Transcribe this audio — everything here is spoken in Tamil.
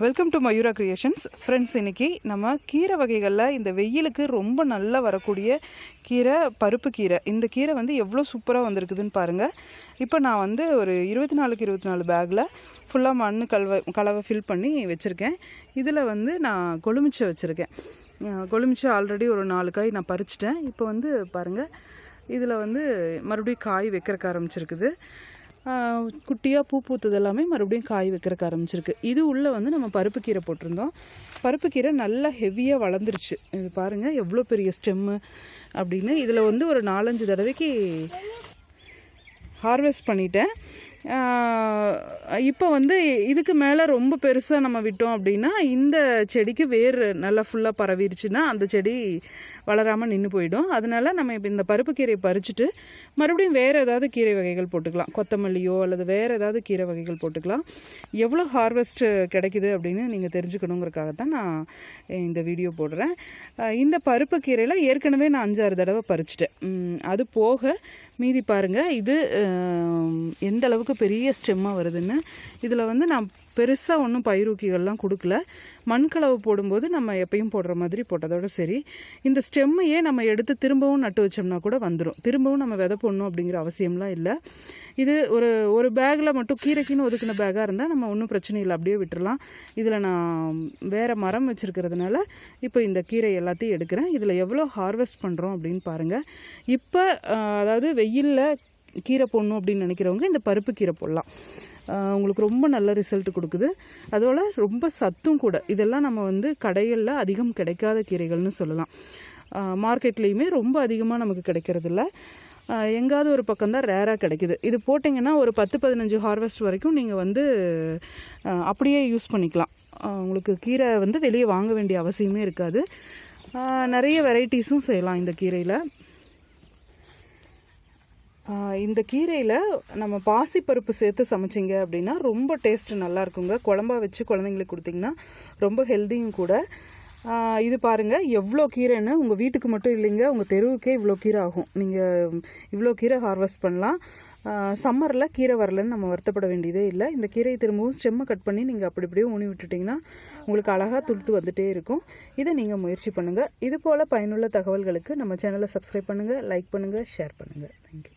Welcome to Mayura creations. Friends, இன்றைக்கி நம்ம கீரை வகைகளில் இந்த வெயிலுக்கு ரொம்ப நல்லா வரக்கூடிய கீரை பருப்பு கீரை. இந்த கீரை வந்து எவ்வளோ சூப்பராக வந்திருக்குதுன்னு பாருங்கள். இப்போ நான் வந்து ஒரு 24க்கு 24 பேக்கில் ஃபுல்லாக மண் கலவை ஃபில் பண்ணி வச்சுருக்கேன். இதில் வந்து நான் கொழுமிச்சை வச்சுருக்கேன். கொழுமிச்சை ஆல்ரெடி ஒரு 4 காய் நான் பறிச்சிட்டேன். இப்போ வந்து பாருங்கள், இதில் வந்து மறுபடியும் காய் வைக்கிறக்க ஆரம்பிச்சிருக்குது. குட்டியாக பூ பூத்தது எல்லாமே மறுபடியும் காய் வைக்கிறக்க ஆரம்பிச்சிருக்கு. இது உள்ளே வந்து நம்ம பருப்பு கீரை போட்டிருந்தோம். பருப்பு கீரை நல்லா ஹெவியாக வளர்ந்துருச்சு. இது பாருங்கள் எவ்வளோ பெரிய ஸ்டெம்மு அப்படின்னு. இதில் வந்து ஒரு 4-5 தடவைக்கு ஹார்வெஸ்ட் பண்ணிட்டேன். இப்போ வந்து இதுக்கு மேலே ரொம்ப பெருசாக நம்ம விட்டோம் அப்படின்னா இந்த செடிக்கு வேர் நல்லா ஃபுல்லாக பரவிருச்சுன்னா அந்த செடி வளராமல் நின்று போயிடும். அதனால் நம்ம இப்போ இந்த பருப்பு கீரையை பறிச்சுட்டு மறுபடியும் வேறு ஏதாவது கீரை வகைகள் போட்டுக்கலாம். கொத்தமல்லியோ அல்லது வேறு ஏதாவது கீரை வகைகள் போட்டுக்கலாம். எவ்வளோ ஹார்வெஸ்ட் கிடைக்குது அப்படின்னு நீங்கள் தெரிஞ்சுக்கணுங்கிறதுக்காகத்தான் நான் இந்த வீடியோ போடுறேன். இந்த பருப்பு கீரையில் ஏற்கனவே நான் 5-6 தடவை பறிச்சிட்டேன். அது போக மீதி பாருங்கள், இது எந்த அளவுக்கு பெரிய ஸ்டெம்மாக வருதுன்னு. இதில் வந்து நான் பெருசாக ஒன்றும் பயிரூக்கிகள்லாம் கொடுக்கல. மண்கலவை போடும்போது நம்ம எப்பயும் போடுற மாதிரி போட்டதோட சரி. இந்த ஸ்டெம்மையே நம்ம எடுத்து திரும்பவும் நட்டு வச்சோம்னா கூட வந்துடும். திரும்பவும் நம்ம விதை போடணும் அப்படிங்கிற அவசியம்லாம் இல்லை. இது ஒரு பேக்கில் மட்டும் கீரைக்குன்னு ஒதுக்கின பேக்காக இருந்தால் நம்ம ஒன்றும் பிரச்சனை இல்லை, அப்படியே விட்டுடலாம். இதில் நான் வேறு மரம் வச்சுருக்கிறதுனால இப்போ இந்த கீரை எல்லாத்தையும் எடுக்கிறேன். இதில் எவ்வளோ ஹார்வெஸ்ட் பண்ணுறோம் அப்படின்னு பாருங்கள். இப்போ அதாவது வெயிலில் கீரை போடணும் அப்படின்னு நினைக்கிறவங்க இந்த பருப்பு கீரை போடலாம். உங்களுக்கு ரொம்ப நல்ல ரிசல்ட் கொடுக்குது. அதோட ரொம்ப சத்தும் கூட. இதெல்லாம் நம்ம வந்து கடைகளில் அதிகம் கிடைக்காத கீரைகள்னு சொல்லலாம். மார்க்கெட்லேயுமே ரொம்ப அதிகமாக நமக்கு கிடைக்கிறதில்ல. எங்காவது ஒரு பக்கம்தான் ரேராக கிடைக்குது. இது போட்டிங்கன்னா ஒரு 10-15 ஹார்வெஸ்ட் வரைக்கும் நீங்கள் வந்து அப்படியே யூஸ் பண்ணிக்கலாம். உங்களுக்கு கீரை வந்து வெளியே வாங்க வேண்டிய அவசியமே இருக்காது. நிறைய வெரைட்டிஸும் செய்யலாம் இந்த கீரையில். இந்த கீரையில் நம்ம பாசிப்பருப்பு சேர்த்து சமைச்சிங்க அப்படின்னா ரொம்ப டேஸ்ட் நல்லா இருக்குங்க. குழம்பா வச்சு குழந்தைங்களுக்கு கொடுத்திங்கன்னா ரொம்ப ஹெல்த்தியும் கூட. இது பாருங்கள் எவ்வளோ கீரைன்னு. உங்கள் வீட்டுக்கு மட்டும் இல்லைங்க, உங்கள் தெருவுக்கே இவ்வளோ கீரை ஆகும். நீங்கள் இவ்வளோ கீரை ஹார்வெஸ்ட் பண்ணலாம். சம்மரில் கீரை வரலன்னு நம்ம வருத்தப்பட வேண்டியதே இல்லை. இந்த கீரையை திரும்பவும் ஸ்டெம்மை கட் பண்ணி நீங்கள் அப்படி இப்படியே ஊனி விட்டுட்டிங்கன்னா உங்களுக்கு அழகாக துளுத்து வந்துகிட்டே இருக்கும். இதை நீங்கள் முயற்சி பண்ணுங்கள். இது போல் பயனுள்ள தகவல்களுக்கு நம்ம சேனலை சப்ஸ்கிரைப் பண்ணுங்கள், லைக் பண்ணுங்கள், ஷேர் பண்ணுங்கள். தேங்க்யூ.